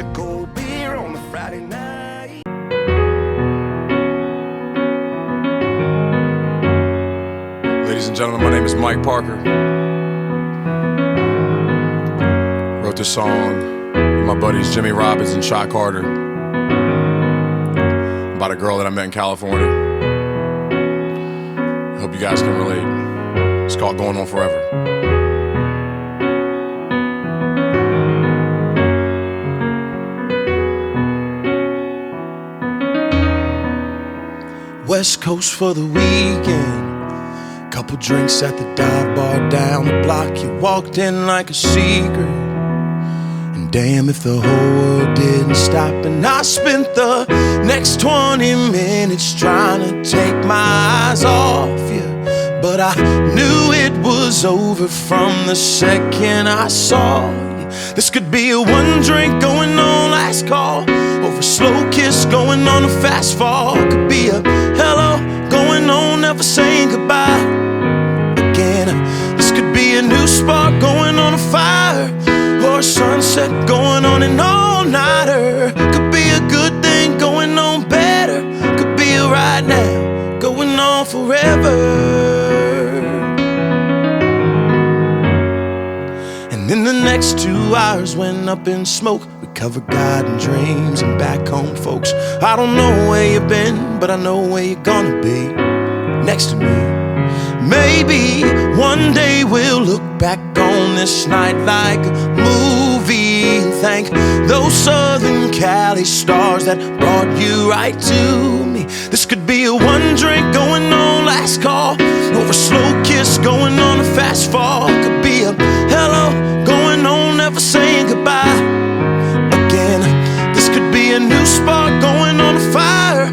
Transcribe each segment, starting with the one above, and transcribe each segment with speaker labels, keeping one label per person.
Speaker 1: a cold beer on a Friday night.
Speaker 2: Ladies and gentlemen, my name is Mike Parker. Wrote this song with my buddies Jimmy Robbins and Shot Carter about a girl that I met in California. I hope you guys can relate. It's called Going On Forever.
Speaker 3: West Coast for the weekend. Couple drinks at the dive bar down the block. You walked in like a secret. And damn if the whole world didn't stop. And I spent the next 20 minutes trying to take my eyes off you. But I knew it was over from the second I saw you. This could be a one drink going on last call, or a slow kiss going on a fast fall. Could be a hello going on, never saying goodbye again. This could be a new spark going on a fire, or a sunset going on an all-nighter. Could be a good thing going on better. Could be a right now going on forever. And in the next 2 hours went up in smoke. We covered God and dreams and back home folks. I don't know where you've been, but I know where you're gonna be next to me. Maybe one day we'll look back on this night like a movie and thank those Southern Cali stars that brought you right to me. This could be a one drink going on last call, or a slow kiss going on a fast fall. Could be a hello going on, never saying goodbye again. This could be a new spark going on a fire,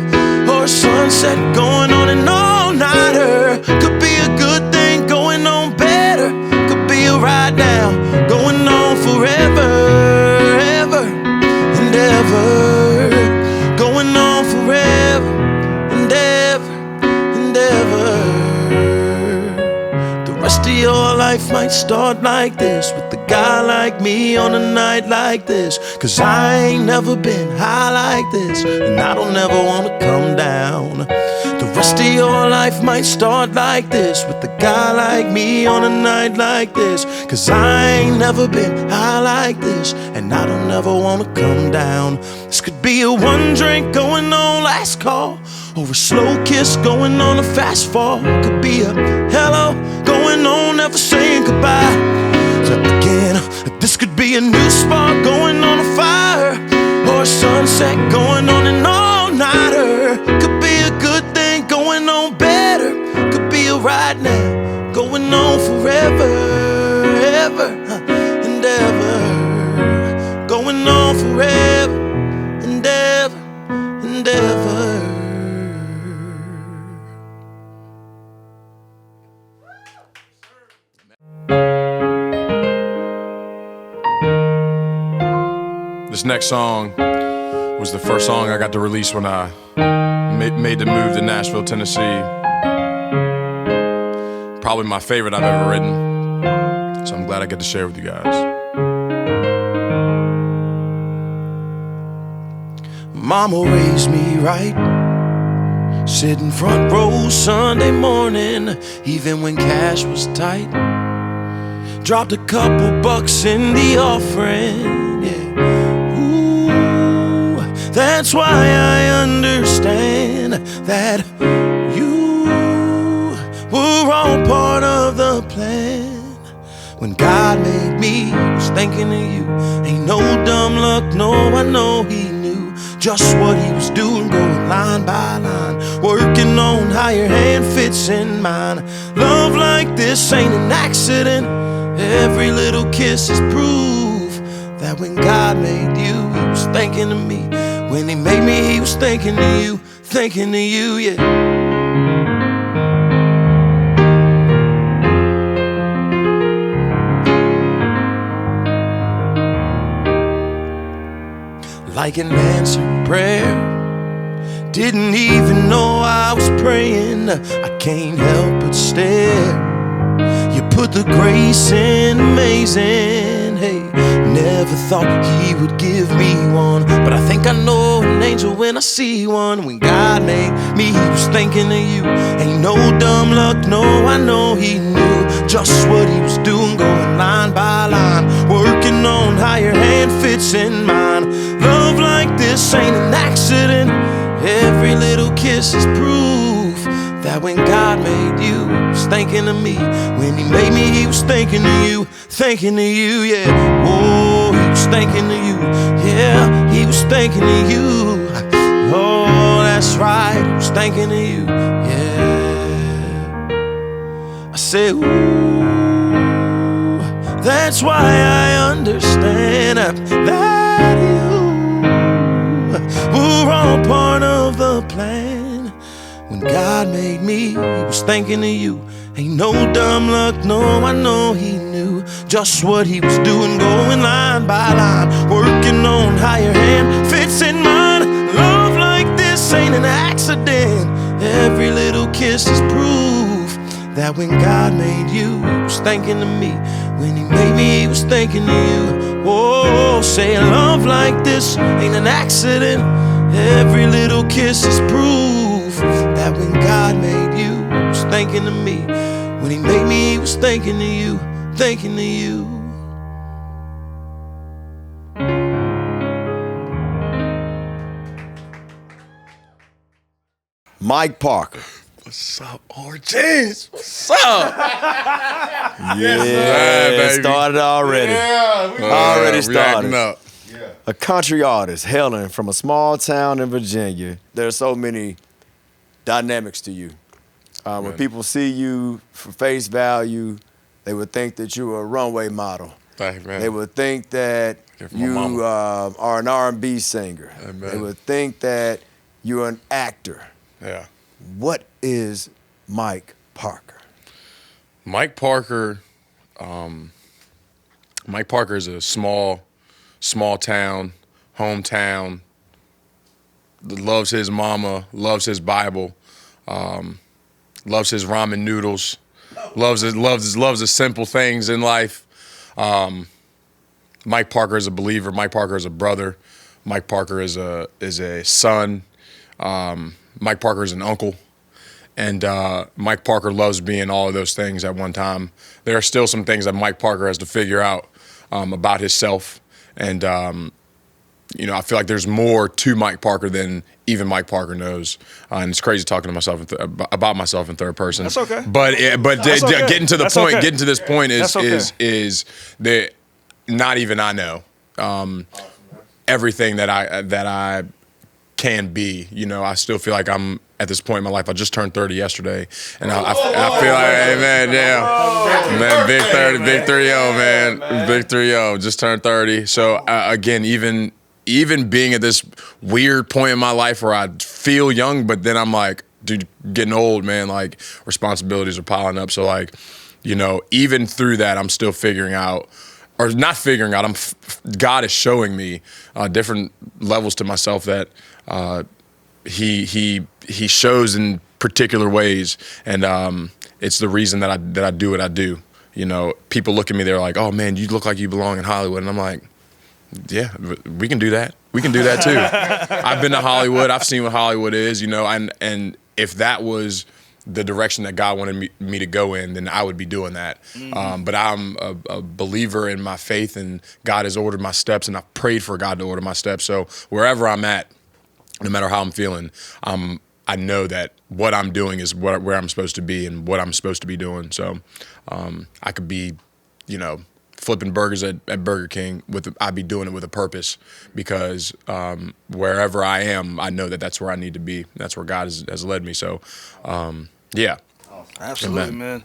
Speaker 3: or a sunset going on an all-nighter. Could be a good thing going on better. Could be a right now going on forever, ever and ever. Going on forever and ever and ever. The rest of your life might start like this, with a guy like me on a night like this. Cause I ain't never been high like this, and I don't ever wanna come down. The rest of your life might start like this, with a guy like me on a night like this. Cause I ain't never been high like this, and I don't ever wanna come down. This could be a one drink going on last call, or a slow kiss going on a fast fall. Could be a hello going on, never saying goodbye again. This could be a new spark going on a fire, or a sunset going on an all-nighter. Could be a good thing going on better. Could be a right now going on forever, ever and ever. Going on forever and ever and ever.
Speaker 2: This next song was the first song I got to release when I made the move to Nashville, Tennessee. Probably my favorite I've ever written, so I'm glad I get to share with you guys.
Speaker 3: Mama raised me right, sitting front row Sunday morning, even when cash was tight. Dropped a couple bucks in the offering, yeah. That's why I understand that you were all part of the plan. When God made me, He was thinking of you. Ain't no dumb luck, no, I know He knew just what He was doing, going line by line, working on how your hand fits in mine. Love like this ain't an accident. Every little kiss is proof that when God made you, He was thinking of me. When He made me, He was thinking of you, yeah. Like an answered prayer, didn't even know I was praying. I can't help but stare. You put the grace in amazing Hey, never thought he would give me one, but I think I know an angel when I see one. When God made me, he was thinking of you. Ain't no dumb luck, no, I know he knew just what he was doing, going line by line, working on how your hand fits in mine. Love like this ain't an accident. Every little kiss is proof that when God made you, he was thinking of me. When he made me, he was thinking of you, yeah. Oh, he was thinking of you, yeah, he was thinking of you. Oh, that's right, he was thinking of you, yeah. I say, ooh, that's why I understand that you were all part of the plan. When God made me, he was thinking of you. Ain't no dumb luck, no, I know he knew just what he was doing, going line by line, working on how your hand fits in mine. Love like this ain't an accident. Every little kiss is proof that when God made you, he was thinking of me. When he made me, he was thinking of you. Oh, say love like this ain't an accident. Every little kiss is proof that when God made you, he was thinking of me. When he made me, he was thinking of you, thinking of you.
Speaker 4: Mike Parker.
Speaker 2: What's up, Origins? What's up?
Speaker 4: Yeah,
Speaker 2: baby.
Speaker 4: started already.
Speaker 2: Already
Speaker 4: started.
Speaker 2: Up.
Speaker 4: A country artist hailing from a small town in Virginia. There are so many dynamics to you. When people see you for face value, they would think that you are a runway model. They would think that you are an R&B singer. They would think that you're an actor.
Speaker 2: Yeah.
Speaker 4: What is Mike Parker?
Speaker 2: Mike Parker is a small town, hometown, loves his mama, loves his Bible, loves his ramen noodles, loves the simple things in life. Mike Parker is a believer. Mike Parker is a brother. Mike Parker is a son. Mike Parker is an uncle. And Mike Parker loves being all of those things at one time. There are still some things that Mike Parker has to figure out about himself. And, you know, I feel like there's more to Mike Parker than even Mike Parker knows. And it's crazy talking to myself about myself in third person.
Speaker 5: That's okay.
Speaker 2: But getting to the
Speaker 5: That's
Speaker 2: point,
Speaker 5: okay.
Speaker 2: getting to this point
Speaker 5: That's okay.
Speaker 2: is that not even I know everything that I can be. You know, I still feel like I'm at this point in my life. I just turned 30 yesterday, and I feel like, hey man, damn, man, big 30, big 3-0, man, big 3-0, just turned 30. So again, even being at this weird point in my life where I feel young, but then I'm like, dude, getting old, man. Like responsibilities are piling up. So like, you know, even through that, I'm still figuring out. Or not figuring out, God is showing me different levels to myself that He shows in particular ways, and it's the reason that I do what I do. You know, people look at me, they're like, "Oh man, you look like you belong in Hollywood," and I'm like, "Yeah, we can do that. We can do that too." I've been to Hollywood. I've seen what Hollywood is. You know, and if that was the direction that God wanted me to go in, then I would be doing that. But I'm a believer in my faith, and God has ordered my steps, and I've prayed for God to order my steps. So wherever I'm at, no matter how I'm feeling, I know that what I'm doing is where I'm supposed to be and what I'm supposed to be doing. So I could be, you know, flipping burgers at Burger King. I'd be doing it with a purpose, because wherever I am, I know that that's where I need to be. That's where God has led me. So, yeah.
Speaker 5: Absolutely,
Speaker 2: Amen.
Speaker 5: man.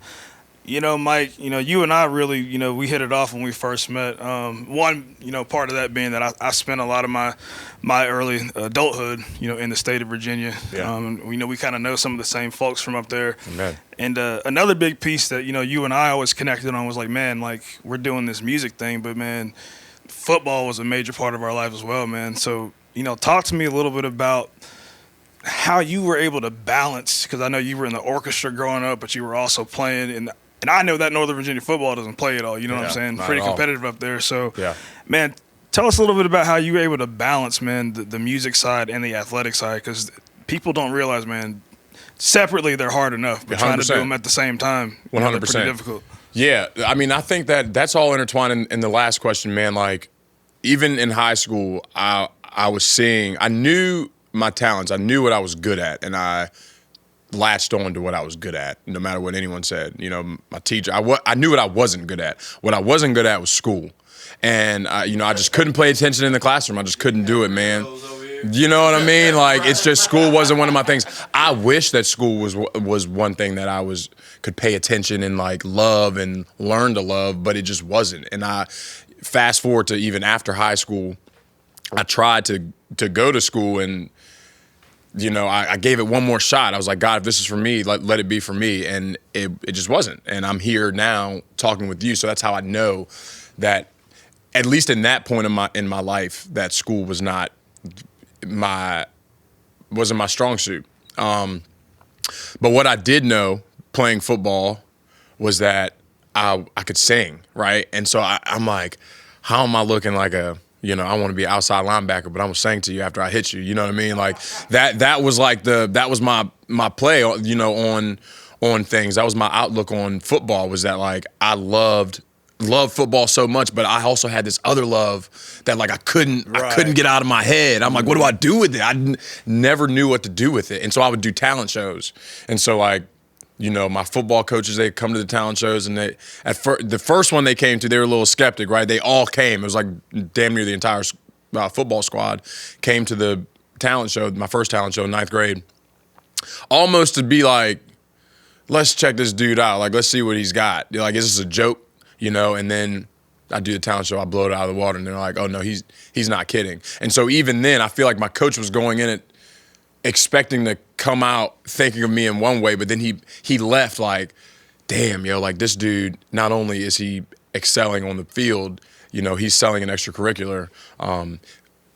Speaker 5: You know, Mike, you know, you and I really, you know, we hit it off when we first met. One, you know, part of that being that I spent a lot of my early adulthood, you know, in the state of Virginia.
Speaker 2: Yeah.
Speaker 5: You know, we kind of know some of the same folks from up there.
Speaker 2: Amen.
Speaker 5: And another big piece that, you know, you and I always connected on was like, man, like we're doing this music thing, but man, football was a major part of our life as well, man. So, you know, talk to me a little bit about how you were able to balance, because I know you were in the orchestra growing up, but you were also playing in And I know that Northern Virginia football doesn't play at all. You know what I'm
Speaker 2: Yeah,
Speaker 5: saying?
Speaker 2: not
Speaker 5: Pretty
Speaker 2: at all.
Speaker 5: competitive up there. So,
Speaker 2: Yeah.
Speaker 5: man, tell us a little bit about how you were able to balance, man, the music side and the athletic side, because people don't realize, man, separately they're hard enough, but trying to do
Speaker 2: 100%.
Speaker 5: them at the same time,
Speaker 2: 100%.
Speaker 5: they're pretty difficult.
Speaker 2: Yeah, I mean, I think that's all intertwined in the last question, man. Like, even in high school, I knew my talents. I knew what I was good at, and I latched on to what I was good at, no matter what anyone said. You know, my teacher, I knew what I wasn't good at. What I wasn't good at was school. And, I just couldn't pay attention in the classroom. I just couldn't do it, man. You know what I mean? Like, it's just school wasn't one of my things. I wish that school was one thing that I could pay attention and, like, love and learn to love, but it just wasn't. And I fast forward to even after high school, I tried to go to school and, I gave it one more shot. I was like, God, if this is for me, let it be for me. And it just wasn't. And I'm here now talking with you. So that's how I know that, at least in that point in my life, that school wasn't my strong suit. But what I did know playing football was that I could sing, right? And so I'm like, how am I looking like I want to be an outside linebacker, but I'm gonna sing to you after I hit you. You know what I mean? Like that was like that was my play, on things. That was my outlook on football, was that, like, I loved football so much, but I also had this other love that, like, I couldn't get out of my head. I'm like, what do I do with it? I never knew what to do with it. And so I would do talent shows. And so, like, my football coaches, they come to the talent shows, and the first one they came to, they were a little skeptic, right? They all came. It was like damn near the entire football squad came to the talent show, my first talent show in 9th grade, almost to be like, let's check this dude out. Like, let's see what he's got. Like, is this a joke? And then I do the talent show, I blow it out of the water, and they're like, oh, no, he's not kidding. And so even then, I feel like my coach was going in it expecting to come out thinking of me in one way, but then he left like, damn, like, this dude, not only is he excelling on the field, he's selling an extracurricular,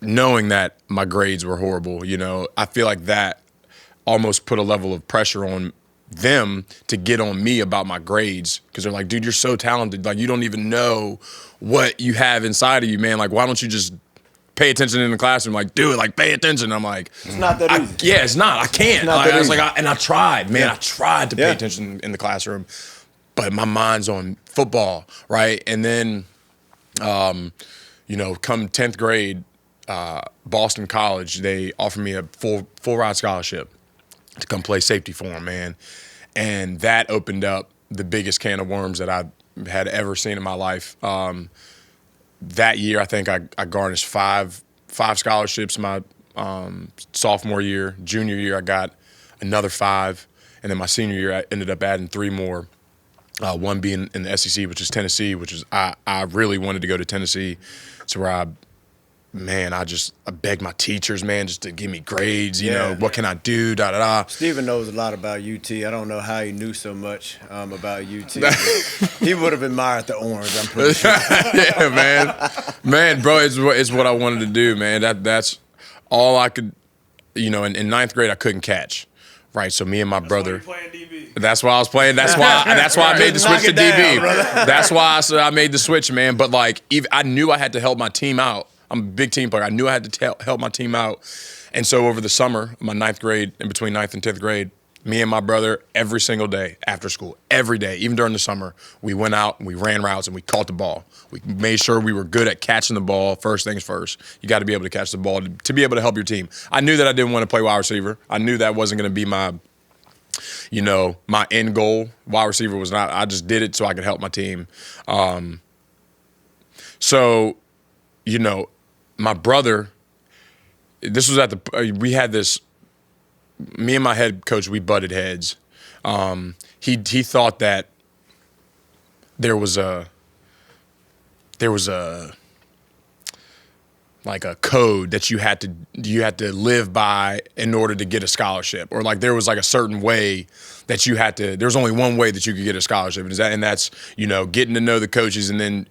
Speaker 2: knowing that my grades were horrible. I feel like that almost put a level of pressure on them to get on me about my grades, because they're like, dude, you're so talented, like, you don't even know what you have inside of you, man. Like, why don't you just pay attention in the classroom? Like, do it, like, pay attention. I'm like,
Speaker 4: it's not that easy.
Speaker 2: Yeah, it's not. I can't. I was like, I tried, man. I tried to pay
Speaker 4: Yeah.
Speaker 2: attention in the classroom, but my mind's on football, right? And then, come 10th grade, Boston College, they offered me a full ride scholarship to come play safety for them, man. And that opened up the biggest can of worms that I had ever seen in my life. That year, I think I garnished five scholarships my sophomore year. Junior year, I got another 5. And then my senior year, I ended up adding 3 more. One being in the SEC, which is Tennessee, which is I really wanted to go to Tennessee. So where I begged my teachers, man, just to give me grades, what can I do, da-da-da.
Speaker 4: Steven knows a lot about UT. I don't know how he knew so much about UT. He would have admired the orange, I'm pretty sure.
Speaker 2: Yeah, man. Man, bro, it's what I wanted to do, man. That's all I could, in 9th grade, I couldn't catch. Right, so me and my brother. That's why I was playing. That's why I made the switch to DB. That's why I made the switch, man. But, like, I knew I had to help my team out. I'm a big team player. I knew I had to help my team out. And so over the summer, my 9th grade, in between 9th and 10th grade, me and my brother, every single day after school, every day, even during the summer, we went out and we ran routes and we caught the ball. We made sure we were good at catching the ball. First things first. You got to be able to catch the ball to be able to help your team. I knew that I didn't want to play wide receiver. I knew that wasn't going to be my end goal. Wide receiver was not. I just did it so I could help my team. My brother, this was we had this, me and my head coach, we butted heads. He thought that there was a like a code that you had to live by in order to get a scholarship, or like there was like a certain way that you had to. There's only one way that you could get a scholarship, and that's getting to know the coaches and then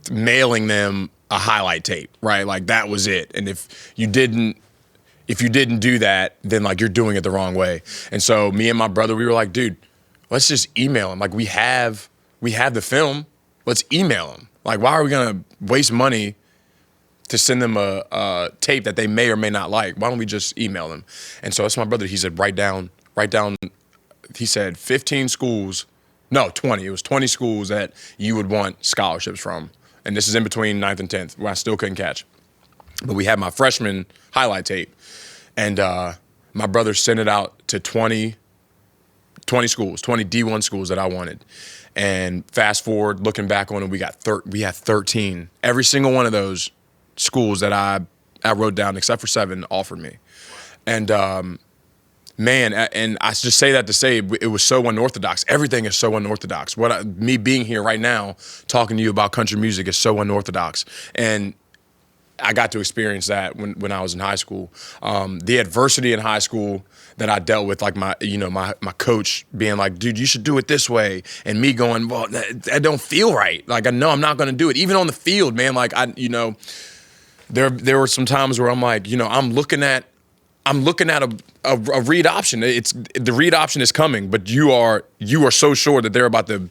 Speaker 2: mailing them a highlight tape, right? Like that was it. And if you didn't do that, then like you're doing it the wrong way. And so me and my brother, we were like, dude, let's just email them. Like we have the film. Let's email them. Like, why are we gonna waste money to send them a tape that they may or may not like? Why don't we just email them? And so that's my brother. He said, write down. He said 15 schools, no, 20. It was 20 schools that you would want scholarships from. And this is in between 9th and 10th, where I still couldn't catch. But we had my freshman highlight tape. And my brother sent it out to 20 schools, 20 D1 schools that I wanted. And fast forward, looking back on it, we had 13. Every single one of those schools that I wrote down, except for 7, offered me. And man, and I just say that to say it was so unorthodox. Everything is so unorthodox. Me being here right now, talking to you about country music is so unorthodox. And I got to experience that when I was in high school. The adversity in high school that I dealt with, like my coach being like, dude, you should do it this way. And me going, well, that don't feel right. Like, I know I'm not going to do it. Even on the field, man, like, there were some times where I'm like, I'm looking at a read option. The read option is coming, but you are so sure that they're about to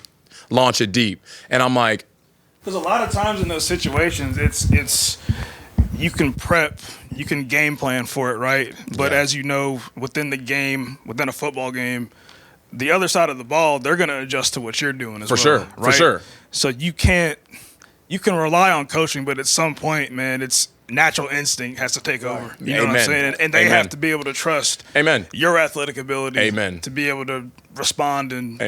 Speaker 2: launch it deep. And I'm like,
Speaker 5: because a lot of times in those situations, it's you can prep, you can game plan for it, right? But as you know, within the game, within a football game, the other side of the ball, they're going to adjust to what you're doing as well. Right?
Speaker 2: For sure.
Speaker 5: So you can rely on coaching, but at some point, man, it's natural instinct has to take over. You know what I'm saying? And they have to be able to trust your athletic ability to be able to respond and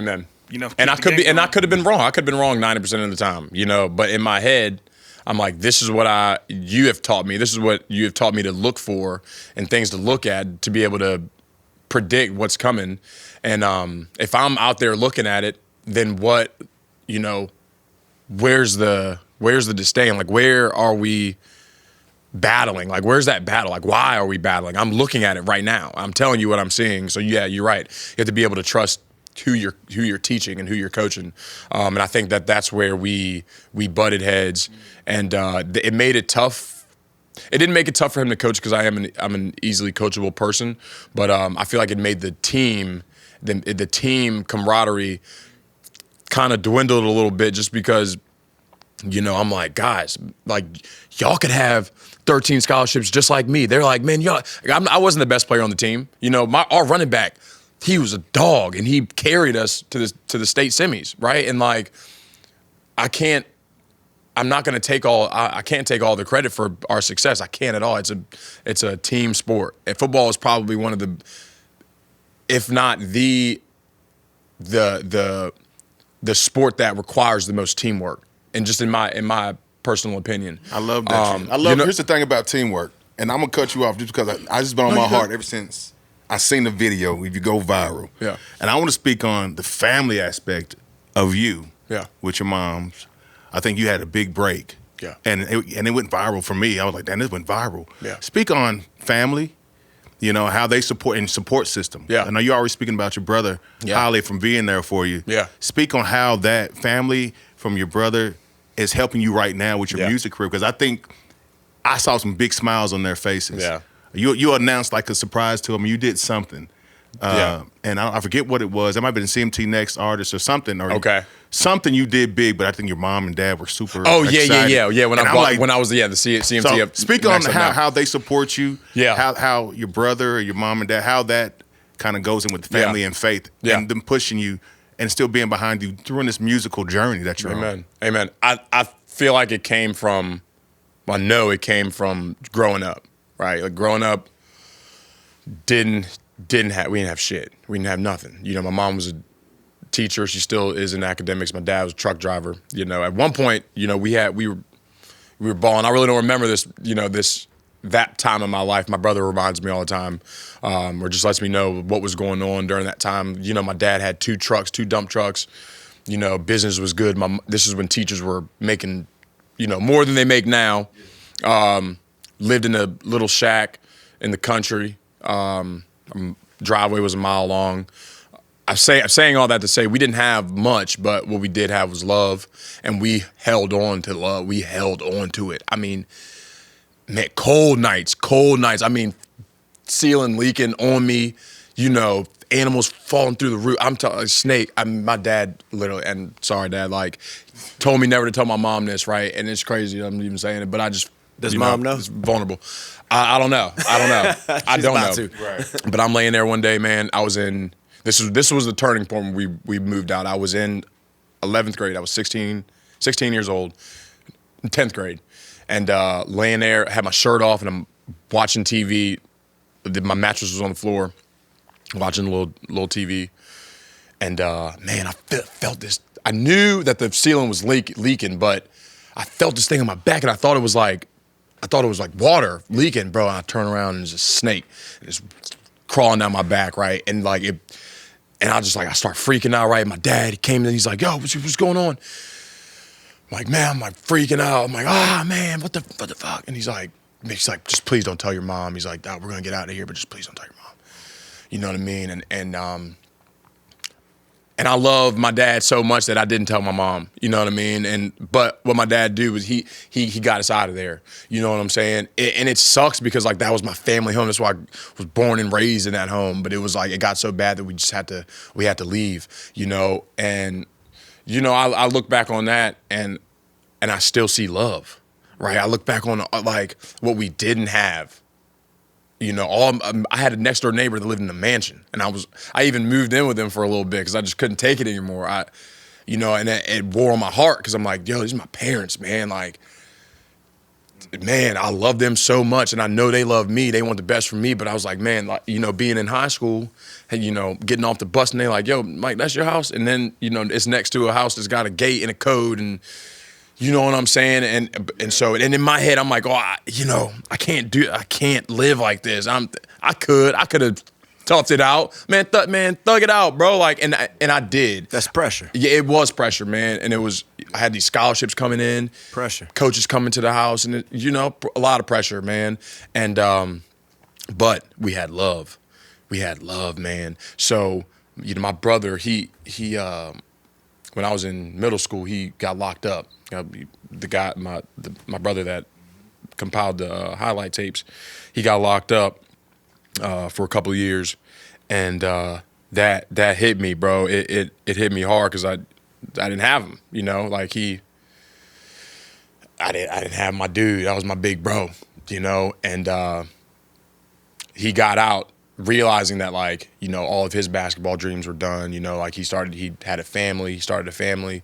Speaker 2: and I could have been wrong. I could have been wrong 90% of the time, but in my head, I'm like, this is what you have taught me. This is what you have taught me to look for and things to look at to be able to predict what's coming. And if I'm out there looking at it, then what, where's the disdain? Like, where are we battling? Like, where's that battle? Like, why are we battling? I'm looking at it right now. I'm telling you what I'm seeing. So yeah, you're right. You have to be able to trust who you're teaching and who you're coaching. And I think that's where we butted heads, and it made it tough. It didn't make it tough for him to coach because I'm an easily coachable person, but I feel like it made the team camaraderie kind of dwindled a little bit just because, I'm like, guys, like, y'all could have 13 scholarships just like me. They're like, man, I wasn't the best player on the team. Our running back, he was a dog, and he carried us to the state semis, right? And like, I can't take all the credit for our success. I can't at all. It's a team sport. And football is probably one of the, if not the sport that requires the most teamwork. And just in my personal opinion.
Speaker 6: I love that. Here's the thing about teamwork, and I'm gonna cut you off just because I just been on my heart ever since I seen the video. If you go viral, and I want to speak on the family aspect of you, with your moms. I think you had a big break, and it went viral for me. I was like, damn, this went viral. Speak on family, how they support system. I know you're already speaking about your brother highly from being there for you. Speak on how that family from your brother is helping you right now with your music career, because I think I saw some big smiles on their faces. You announced like a surprise to them. You did something, and I forget what it was. It might have been CMT Next Artist or something. Or something you did big, but I think your mom and dad were super. Excited.
Speaker 2: Yeah. When I was the CMT.
Speaker 6: So speak on how they support you. How your brother or your mom and dad, how that kind of goes in with the family and faith, and them pushing you and still being behind you during this musical journey that you're on.
Speaker 2: Amen. I feel like it came from. I know it came from growing up, right? Like, growing up, we didn't have shit. We didn't have nothing. My mom was a teacher. She still is in academics. My dad was a truck driver. At one point, we were balling. I really don't remember this. That time in my life. My brother reminds me all the time, or just lets me know what was going on during that time. My dad had 2 dump trucks. Business was good. This is when teachers were making, more than they make now. Lived in a little shack in the country. Driveway was a mile long. I'm saying all that to say we didn't have much, but what we did have was love, and we held on to love. We held on to it. I mean, man, cold nights. I mean, ceiling leaking on me, animals falling through the roof. I'm telling a snake. My dad literally, and sorry, Dad, like told me never to tell my mom this, right? And it's crazy. I'm even saying it, but I just
Speaker 4: does mom know?
Speaker 2: It's vulnerable. I don't know. I don't know. Right. But I'm laying there one day, man. I was in. This was the turning point when we moved out. I was in 11th grade. I was 16 years old, 10th grade, and laying there, had my shirt off, and I'm watching TV. My mattress was on the floor, watching a little TV, and man, I felt this. I knew that the ceiling was leaking, but I felt this thing on my back, and I thought it was like water leaking, bro. And I turn around and there's a snake, and it's crawling down my back, right, and like it. And I start freaking out, right? My dad, he came in, he's like, yo, what's going on? I'm like, man, I'm like freaking out. I'm like, man, what the fuck? And he's like, just please don't tell your mom. He's like, we're gonna get out of here, but just please don't tell your mom. You know what I mean? And I love my dad so much that I didn't tell my mom. You know what I mean? But what my dad did was he got us out of there. You know what I'm saying? And it sucks because like that was my family home. That's why I was born and raised in that home. But it was like it got so bad that we had to leave. You know, and you know I look back on that and I still see love, right? I look back on like what we didn't have. You know, I had a next door neighbor that lived in a mansion, and I even moved in with him for a little bit because I just couldn't take it anymore. And it wore on my heart because I'm like, yo, these are my parents, man. Like, man, I love them so much, and I know they love me. They want the best for me. But I was like, man, like, you know, being in high school, and you know, getting off the bus, and they like, yo, Mike, that's your house, and then you know, it's next to a house that's got a gate and a code, and you know what I'm saying? And so in my head, I'm like, I can't live like this. I could have toughed it out. Man, thug it out, bro. Like, and I did.
Speaker 4: That's pressure.
Speaker 2: Yeah, it was pressure, man. And I had these scholarships coming in.
Speaker 4: Pressure.
Speaker 2: Coaches coming to the house, and you know, a lot of pressure, man. And, but we had love. We had love, man. So, you know, my brother, he when I was in middle school, he got locked up. The guy, my brother that compiled the highlight tapes, he got locked up for a couple of years, and that hit me, bro. It hit me hard because I didn't have him, you know, like I didn't have my dude. That was my big bro, you know, and he got out realizing that, like, you know, all of his basketball dreams were done, you know, like he had a family, he started a family.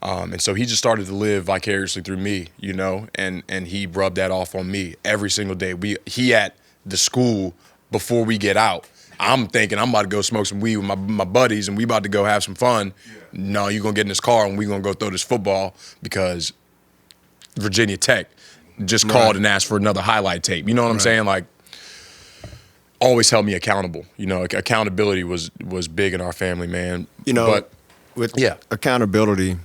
Speaker 2: And so he just started to live vicariously through me, you know, and he rubbed that off on me every single day. He at the school before we get out. I'm thinking I'm about to go smoke some weed with my buddies and we about to go have some fun. Yeah. No, you're going to get in this car and we're going to go throw this football because Virginia Tech just called and asked for another highlight tape. You know what I'm saying? Like, always held me accountable. You know, accountability was big in our family, man.
Speaker 4: You know, with accountability,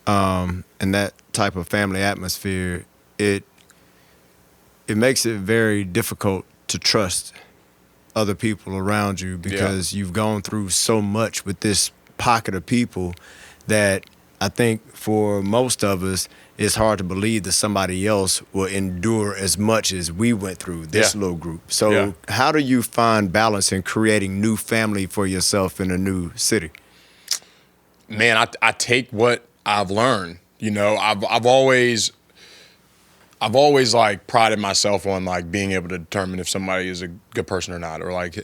Speaker 4: and that type of family atmosphere, it makes it very difficult to trust other people around you because you've gone through so much with this pocket of people that I think for most of us, it's hard to believe that somebody else will endure as much as we went through, this little group. So how do you find balance in creating new family for yourself in a new city?
Speaker 2: Man, I take what I've learned. You know, I've always like prided myself on like being able to determine if somebody is a good person or not, or like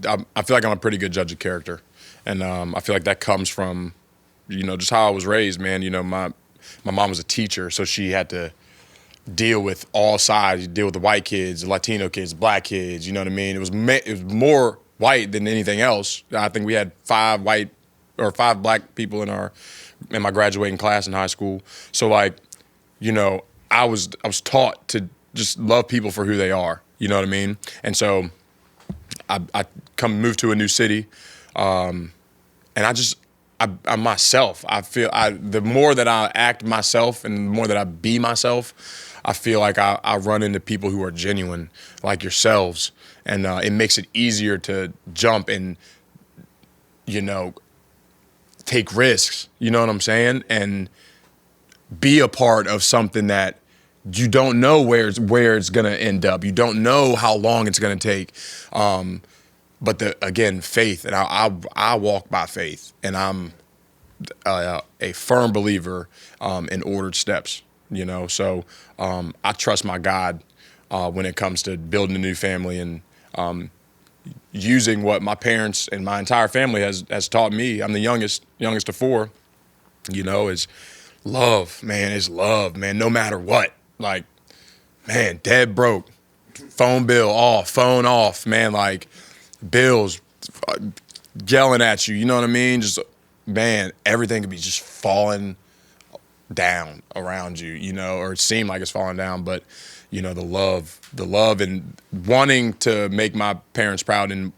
Speaker 2: I feel like I'm a pretty good judge of character, and I feel like that comes from, you know, just how I was raised, man. You know, my mom was a teacher, so she had to deal with all sides. Deal with the white kids, the Latino kids, black kids. You know what I mean? It was more white than anything else. I think we had 5 black people in my graduating class in high school. So like, you know, I was taught to just love people for who they are. You know what I mean? And so I moved to a new city, and I'm myself. I feel the more that I act myself and the more that I be myself, I feel like I run into people who are genuine, like yourselves, and it makes it easier to jump and, you know, take risks. You know what I'm saying? And be a part of something that you don't know where it's gonna end up. You don't know how long it's gonna take. again, faith, and I walk by faith, and I'm a firm believer in ordered steps. So I trust my God when it comes to building a new family and using what my parents and my entire family has taught me. I'm the youngest of four. Is love, man. Is love, man. No matter what, like, man, dead broke, phone bill off, phone off, man. Like, bills yelling at you. You know what I mean? Just, man, everything could be just falling down around you, or it seemed like it's falling down. But, the love and wanting to make my parents proud and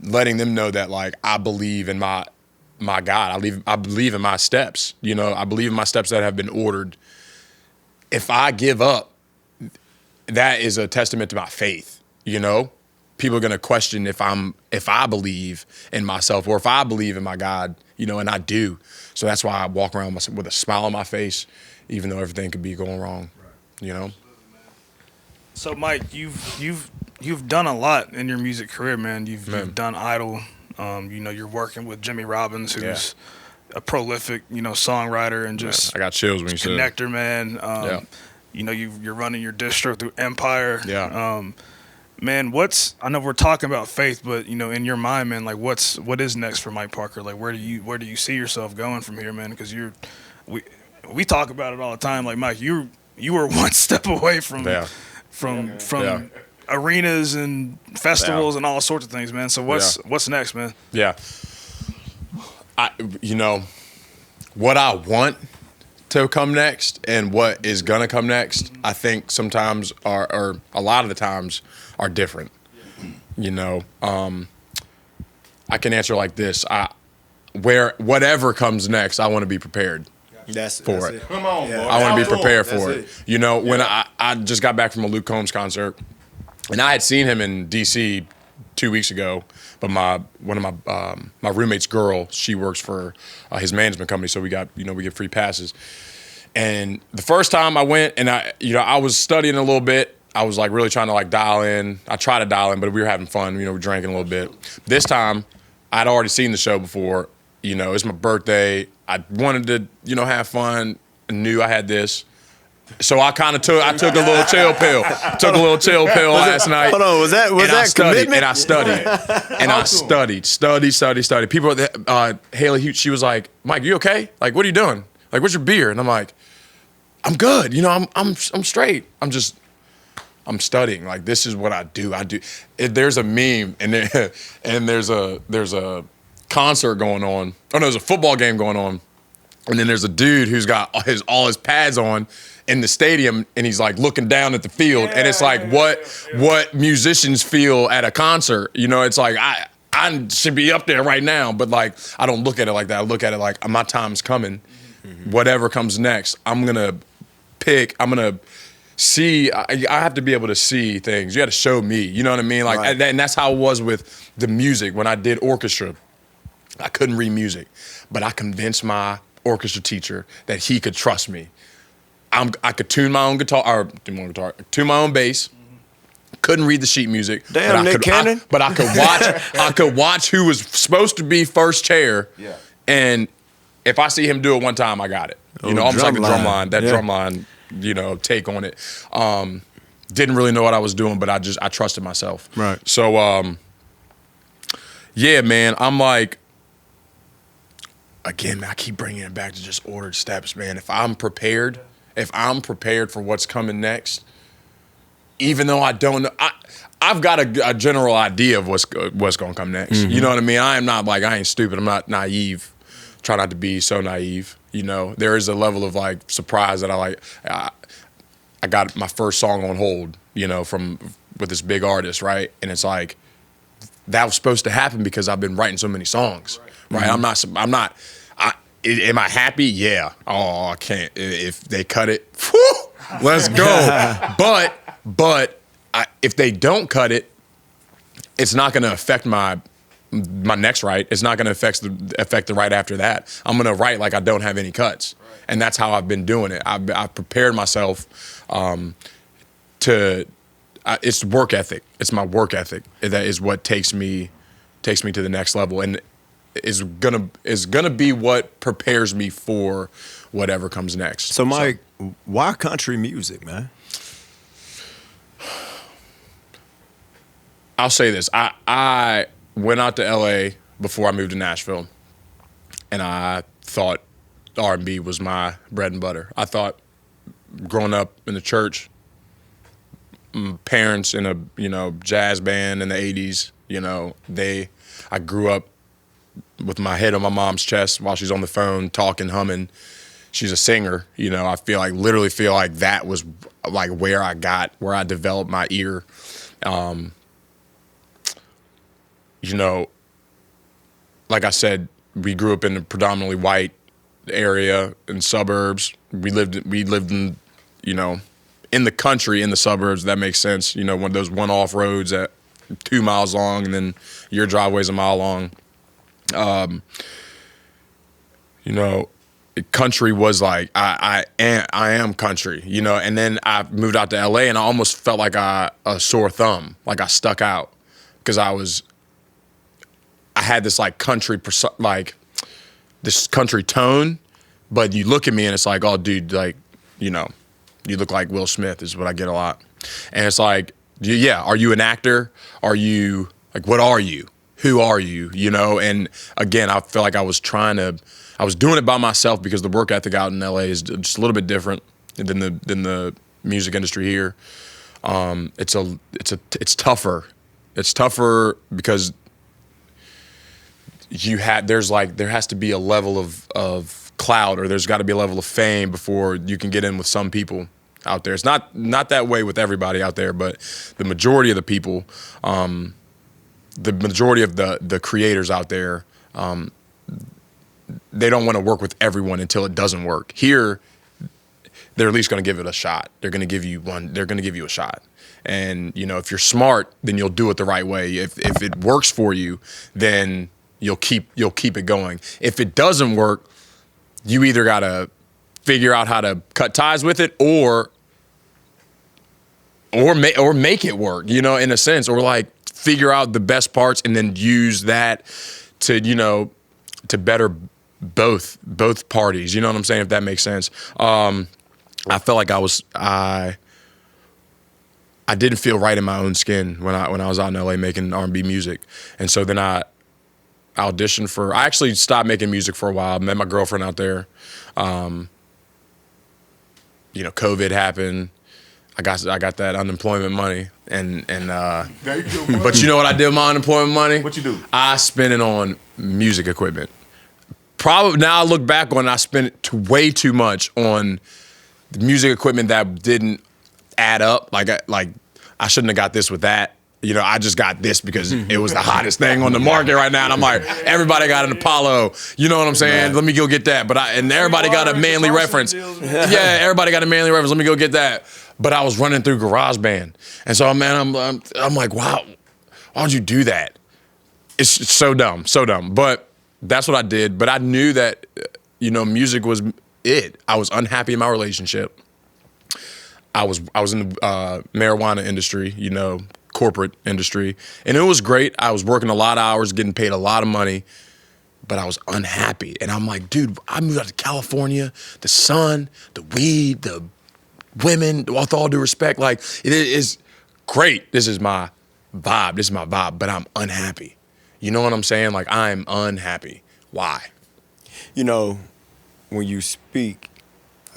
Speaker 2: letting them know that, like, I believe in my God. I believe in my steps. I believe in my steps that have been ordered. If I give up, that is a testament to my faith. People are gonna question if I believe in myself or if I believe in my God. And I do. So that's why I walk around with a smile on my face, even though everything could be going wrong.
Speaker 5: So Mike, you've done a lot in your music career, man. You've done Idol. You're working with Jimmy Robbins, who's a prolific, songwriter and just
Speaker 2: I got chills when you said
Speaker 5: connector, man. You're running your distro through Empire. Man, I know we're talking about faith, but in your mind, man, like what is next for Mike Parker? Like where do you see yourself going from here, man? Because we talk about it all the time. Like Mike, you were one step away from arenas and festivals and all sorts of things, man. So what's next, man?
Speaker 2: Yeah. What I want to come next and what is gonna come next, I think sometimes or a lot of the times are different. I can answer like this. Whatever comes next, I want to be prepared. For it.
Speaker 6: Come on, boy.
Speaker 2: I want to be prepared for it. When I just got back from a Luke Combs concert, and I had seen him in D.C. 2 weeks ago, but one of my roommate's girl, she works for his management company, so we get free passes. And the first time I went, and I was studying a little bit. I was like really trying to like dial in. I tried to dial in, but we were having fun. We were drinking a little bit. This time, I'd already seen the show before. It's my birthday. I wanted to, have fun. I knew I had this. So I took a little chill pill. Took a little chill pill last night.
Speaker 4: Hold on, was that commitment?
Speaker 2: And I studied. And I studied. People, Haley, she was like, Mike, you okay? Like, what are you doing? Like, what's your beer? And I'm like, I'm good. I'm straight. I'm studying. Like, this is what I do. There's a meme and there's a concert going on. Oh no, there's a football game going on. And then there's a dude who's got all his pads on in the stadium, and he's like looking down at the field, and it's like what musicians feel at a concert. It's like I should be up there right now, but like I don't look at it like that. I look at it like my time's coming. Mm-hmm. Whatever comes next, I'm gonna see. I have to be able to see things. You got to show me. You know what I mean? Like, right. And that's how it was with the music when I did orchestra. I couldn't read music, but I convinced my orchestra teacher that he could trust me. I could tune my own guitar, tune my own bass. Couldn't read the sheet music.
Speaker 4: Damn, Nick Cannon.
Speaker 2: But I could watch. I could watch who was supposed to be first chair. Yeah. And if I see him do it one time, I got it. Almost like a drum line. That drum line, take on it. Didn't really know what I was doing, but I trusted myself.
Speaker 4: Right.
Speaker 2: So, yeah, man, I'm like. Again, I keep bringing it back to just ordered steps, man. If I'm prepared for what's coming next, even though I don't know, I've got a general idea of what's going to come next. Mm-hmm. You know what I mean? I am not like, I ain't stupid. I'm not naive. Try not to be so naive. There is a level of like surprise that I got my first song on hold, with this big artist, right? And it's like, that was supposed to happen because I've been writing so many songs, right? Mm-hmm. Am I happy? Yeah. Oh, I can't. If they cut it, whew, let's go. But if they don't cut it, it's not going to affect my next write. It's not going to affect the write after that. I'm going to write like I don't have any cuts, and that's how I've been doing it. I've prepared myself to. it's work ethic. It's my work ethic that is what takes me to the next level, and is gonna be what prepares me for whatever comes next.
Speaker 3: So Mike, why country music, man?
Speaker 2: I'll say this. I went out to LA before I moved to Nashville, and I thought R&B was my bread and butter. I thought growing up in the church, parents in a jazz band in the 80s, I grew up with my head on my mom's chest while she's on the phone talking, humming. She's a singer, I literally feel like that was like where I developed my ear. Like I said, we grew up in a predominantly white area in suburbs. We lived in, in the country, in the suburbs. That makes sense. One of those one-off roads at 2 miles long, and then your driveway's a mile long. Country was like I am country, And then I moved out to LA, and I almost felt like a sore thumb, like I stuck out, because I had this like country this country tone, but you look at me and it's like, oh, dude, like, you look like Will Smith is what I get a lot. And it's like, yeah, are you an actor? Are you, like, what are you? Who are you? And again, I feel like I was doing it by myself because the work ethic out in LA is just a little bit different than the music industry here. It's tougher. It's tougher because there has to be a level of clout, or there's got to be a level of fame before you can get in with some people out there. It's not that way with everybody out there, but the majority of the people, the majority of the creators out there, they don't want to work with everyone until it doesn't work. Here, they're at least going to give it a shot. They're going to give you a shot. And, if you're smart, then you'll do it the right way. If it works for you, then you'll keep it going. If it doesn't work, you either got to figure out how to cut ties with it or make it work, in a sense, or like figure out the best parts and then use that to, to better both parties. You know what I'm saying? If that makes sense. I felt like I didn't feel right in my own skin when I was out in LA making R&B music. And so then I auditioned I actually stopped making music for a while. I met my girlfriend out there. COVID happened. I got that unemployment money, and but you know what I did with my unemployment money?
Speaker 6: What you do?
Speaker 2: I spent it on music equipment. Probably now I look back on it, I spent it way too much on the music equipment that didn't add up. Like I shouldn't have got this with that. I just got this because it was the hottest thing on the market right now. And I'm like, everybody got an Apollo. You know what I'm saying? Right. Let me go get that. And everybody got a manly reference. Yeah, everybody got a manly reference. Let me go get that. But I was running through GarageBand. And so, man, I'm like, wow, why'd you do that? It's so dumb, so dumb. But that's what I did. But I knew that, music was it. I was unhappy in my relationship. I was in the marijuana industry, corporate industry, and it was great. I was working a lot of hours, getting paid a lot of money, but I was unhappy. And I'm like, dude, I moved out to California, the sun, the weed, the women, with all due respect, like, it is great. This is my vibe, but I'm unhappy. You know what I'm saying? Like, I'm unhappy. Why?
Speaker 4: When you speak,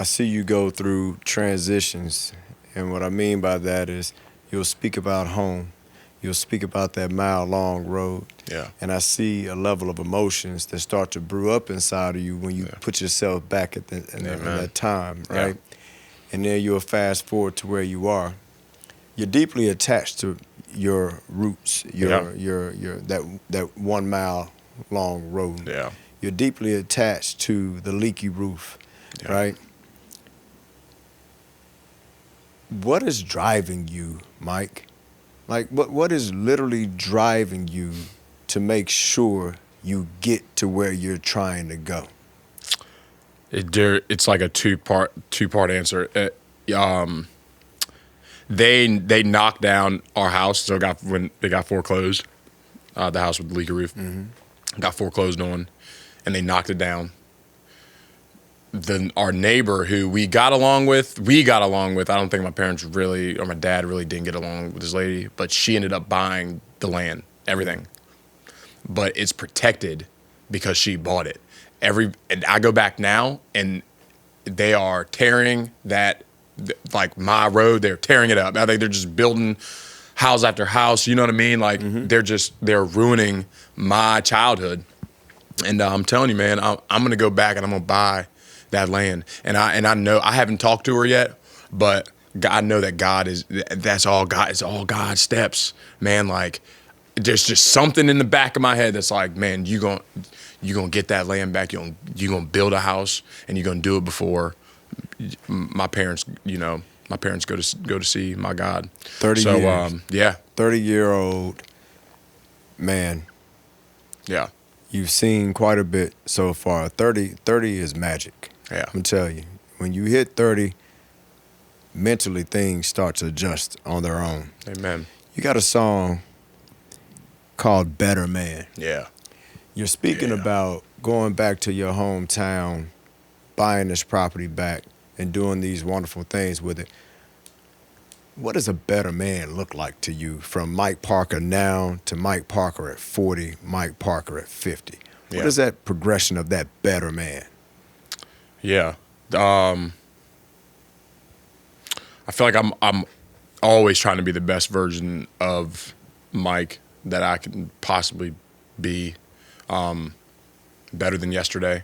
Speaker 4: I see you go through transitions, and what I mean by that is you'll speak about home. You'll speak about that mile-long road.
Speaker 2: Yeah.
Speaker 4: And I see a level of emotions that start to brew up inside of you when you put yourself back at that time, right? Yeah. And then you'll fast forward to where you are. You're deeply attached to your roots, that 1 mile long road.
Speaker 2: Yeah.
Speaker 4: You're deeply attached to the leaky roof, right? What is driving you, Mike? Like, what is literally driving you to make sure you get to where you're trying to go?
Speaker 2: It's like a two-part answer. they knocked down our house. So when they got foreclosed, the house with the leaky roof got foreclosed on, and they knocked it down. Our neighbor who we got along with. I don't think my parents really, or my dad really didn't get along with this lady, but she ended up buying the land, everything. But it's protected because she bought it. And I go back now, and they are tearing that, like my road, they're tearing it up. I think they're just building house after house. You know what I mean? Like they're ruining my childhood. And I'm telling you, man, I'm gonna go back and I'm gonna buy that land. And I know I haven't talked to her yet, but I know that that's all God. It's all God's steps, man. Like there's just something in the back of my head that's like, man, you gonna get that land back. You gonna build a house, and you're gonna do it before my parents. My parents go to see my God.
Speaker 4: 30 years.
Speaker 2: Yeah.
Speaker 4: 30-year-old man.
Speaker 2: Yeah.
Speaker 4: You've seen quite a bit so far. 30 is magic.
Speaker 2: Yeah.
Speaker 4: I'm telling you, when you hit 30, mentally things start to adjust on their own.
Speaker 2: Amen.
Speaker 4: You got a song called Better Man.
Speaker 2: Yeah.
Speaker 4: You're speaking about going back to your hometown, buying this property back, and doing these wonderful things with it. What does a better man look like to you, from Mike Parker now to Mike Parker at 40, Mike Parker at 50? What is that progression of that better man?
Speaker 2: Yeah. I feel like I'm always trying to be the best version of Mike that I can possibly be, better than yesterday.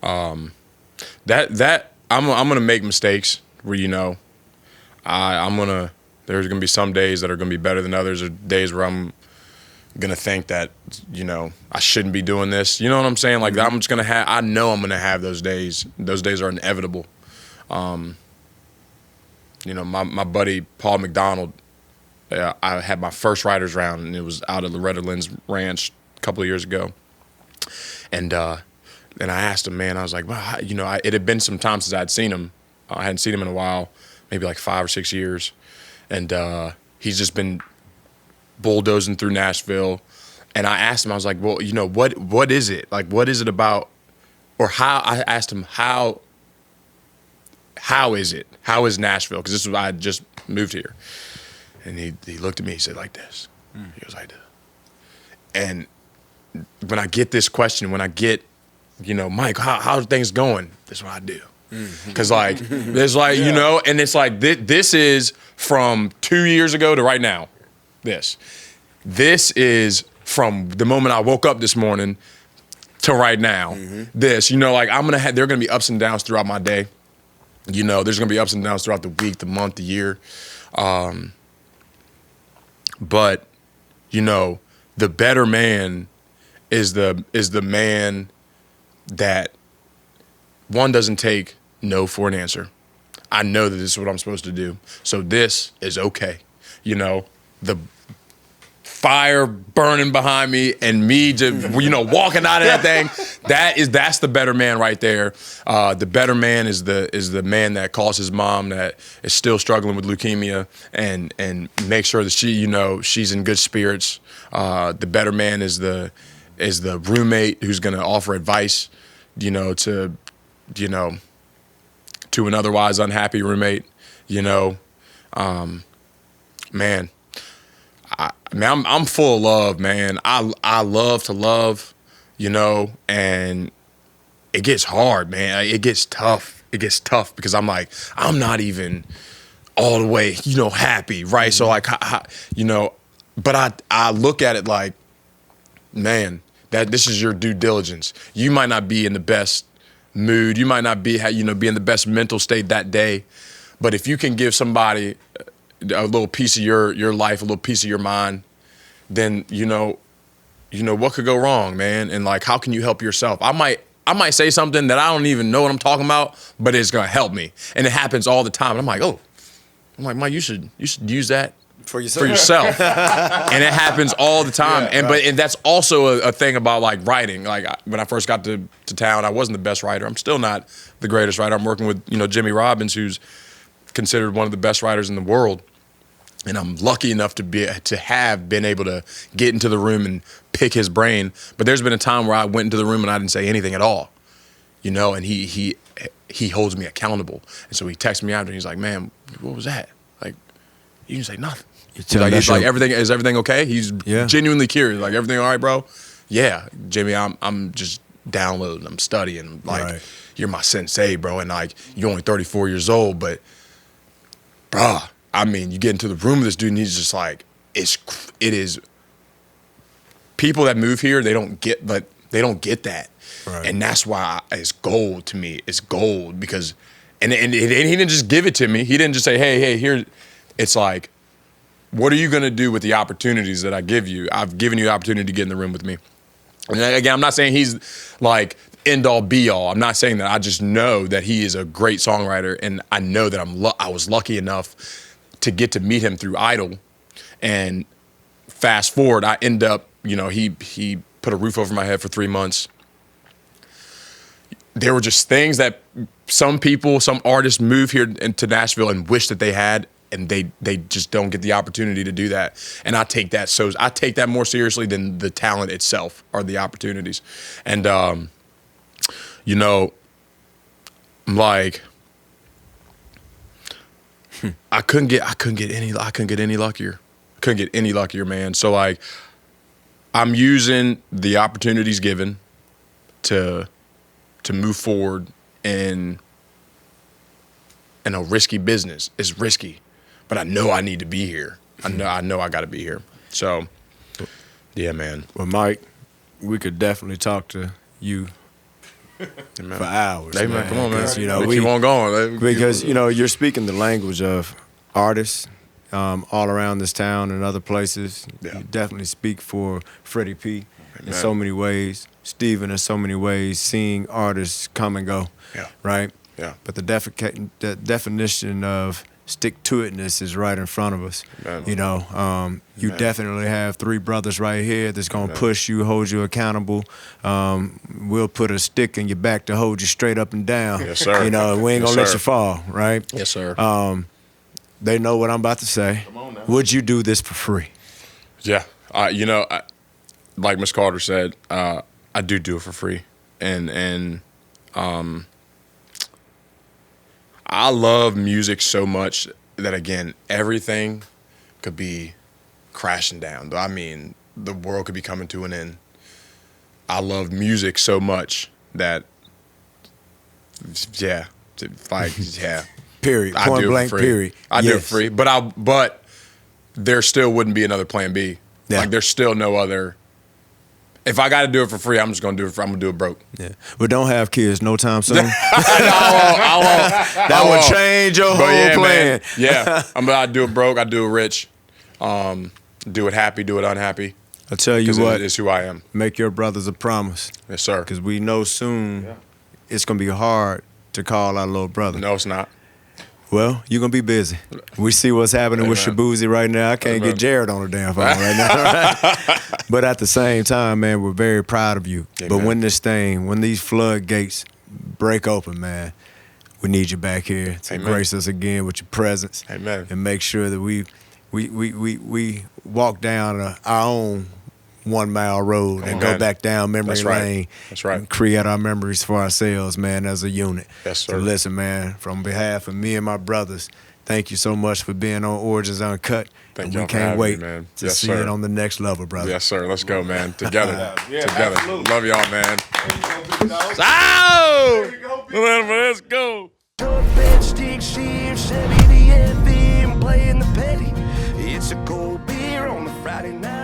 Speaker 2: That I'm gonna make mistakes where there's gonna be some days that are gonna be better than others, or days where I'm gonna think that I shouldn't be doing this. You know what I'm saying? Like I'm just gonna I know I'm gonna have those days. Those days are inevitable. My buddy Paul McDonald, I had my first writers round, and it was out at Loretta Lynn's ranch a couple of years ago, and I asked him, man, I was like, well, it had been some time since I'd seen him. I hadn't seen him in a while, maybe like 5 or 6 years, and he's just been bulldozing through Nashville. And I asked him, I was like, well, what is it? Like, what is it about, or how? I asked him, how is it? How is Nashville? Because I had just moved here. And he looked at me, he said like this. He goes like this. And when I get this question, Mike, how are things going? This is what I do. Because there's and it's like this is from 2 years ago to right now. This is from the moment I woke up this morning to right now. There are gonna be ups and downs throughout my day. There's gonna be ups and downs throughout the week, the month, the year. But the better man is the man that one doesn't take no for an answer. I know that this is what I'm supposed to do, so this is okay. The fire burning behind me and me just walking out of that thing. That's the better man right there. The better man is the man that calls his mom that is still struggling with leukemia and make sure that she's in good spirits. The better man is the roommate who's going to offer advice, to an otherwise unhappy roommate. Man. I'm full of love, man. I love to love, and it gets hard, man. It gets tough. Because I'm like, I'm not even all the way, happy, right? So but I look at it like, man, that this is your due diligence. You might not be in the best mood. You might not be, be in the best mental state that day. But if you can give somebody a little piece of your life, a little piece of your mind, then what could go wrong, man? And how can you help yourself? I might say something that I don't even know what I'm talking about, but it's gonna help me. And it happens all the time. And I'm like, Mike, you should use that
Speaker 4: for yourself.
Speaker 2: And it happens all the time. Yeah, and that's also a thing about writing. When I first got to town, I wasn't the best writer. I'm still not the greatest writer. I'm working with Jimmy Robbins, who's considered one of the best writers in the world. And I'm lucky enough to have been able to get into the room and pick his brain. But there's been a time where I went into the room and I didn't say anything at all, you know. And he holds me accountable. And so he texts me after and he's like, "Man, what was that? Like, you didn't say nothing." He's like, "Is everything okay?" He's genuinely curious. Like, "Everything all right, bro?" "Yeah, Jimmy, I'm just downloading. I'm studying. Like, you're my sensei, bro. And like, you're only 34 years old, but, bruh." I mean, you get into the room with this dude, and he's just like, it is. People that move here, they don't get that, and that's why it's gold to me. It's gold because, and he didn't just give it to me. He didn't just say, hey, here. It's like, what are you gonna do with the opportunities that I give you? I've given you the opportunity to get in the room with me. And again, I'm not saying he's like end all be all. I'm not saying that. I just know that he is a great songwriter, and I know that I was lucky enough to get to meet him through Idol. And fast forward, I end up, you know, he put a roof over my head for 3 months. There were just things that some artists move here into Nashville and wish that they had, and they just don't get the opportunity to do that. And I take that more seriously than the talent itself or the opportunities. And you know, I'm like, I couldn't get any luckier. Couldn't get any luckier, man. So like, I'm using the opportunities given to move forward in a risky business. It's risky, but I know I need to be here. I know I got to be here. So, yeah, man.
Speaker 4: Well, Mike, we could definitely talk to you for hours.
Speaker 2: Hey, man, come on, man.
Speaker 4: You know,
Speaker 2: we keep on going.
Speaker 4: Because, you know, you're speaking the language of artists all around this town and other places.
Speaker 2: Yeah.
Speaker 4: You definitely speak for Freddie P in so many ways, Steven in so many ways, seeing artists come and go, right?
Speaker 2: Yeah.
Speaker 4: But the definition of stick-to-itness is right in front of us.
Speaker 2: Amen.
Speaker 4: You know, you definitely have 3 brothers right here that's going to push you, hold you accountable. We'll put a stick in your back to hold you straight up and down.
Speaker 2: Yes, sir.
Speaker 4: You know, we ain't going to let you fall, right?
Speaker 2: Yes, sir.
Speaker 4: They know what I'm about to say.
Speaker 6: Come on now.
Speaker 4: Would you do this for free?
Speaker 2: Yeah. You know, like Miss Carter said, I do it for free. And I love music so much that, again, everything could be crashing down. I mean, the world could be coming to an end. I love music so much that,
Speaker 4: Period.
Speaker 2: I
Speaker 4: Point
Speaker 2: do it
Speaker 4: blank,
Speaker 2: for free.
Speaker 4: period.
Speaker 2: I do it for free. But there still wouldn't be another plan B.
Speaker 4: Yeah.
Speaker 2: Like, there's still no other. If I got to do it for free, I'm just going to do it. I'm going to do it broke.
Speaker 4: Yeah. But don't have kids no time soon.
Speaker 2: I won't.
Speaker 4: That would change your whole plan.
Speaker 2: Man. Yeah. I do it broke. I do it rich. Do it happy. Do it unhappy.
Speaker 4: I'll tell you what.
Speaker 2: It's who I am.
Speaker 4: Make your brothers a promise.
Speaker 2: Yes, sir.
Speaker 4: Because we know soon it's going to be hard to call our little brother.
Speaker 2: No, it's not.
Speaker 4: Well, you're going to be busy. We see what's happening with Shabuzi right now. I can't get Jared on the damn phone right now. Right? But at the same time, man, we're very proud of you. But when these floodgates break open, man, we need you back here to grace us again with your presence.
Speaker 2: Amen.
Speaker 4: And make sure that we walk down our own 1 mile road and go back down memory lane.
Speaker 2: That's right.
Speaker 4: And create our memories for ourselves, man, as a unit.
Speaker 2: Yes, sir.
Speaker 4: So listen, man, from behalf of me and my brothers, thank you so much for being on Origins Uncut.
Speaker 2: Thank
Speaker 4: and
Speaker 2: you.
Speaker 4: we can't wait
Speaker 2: man.
Speaker 4: to see it on the next level, brother.
Speaker 2: Yes, sir. Let's go, man. Together. Together.
Speaker 6: Absolutely.
Speaker 2: Love y'all, man. Let's go.
Speaker 1: Bed stick, sheer, Chevy, the FM, playing the petty. It's a cold beer on the Friday night.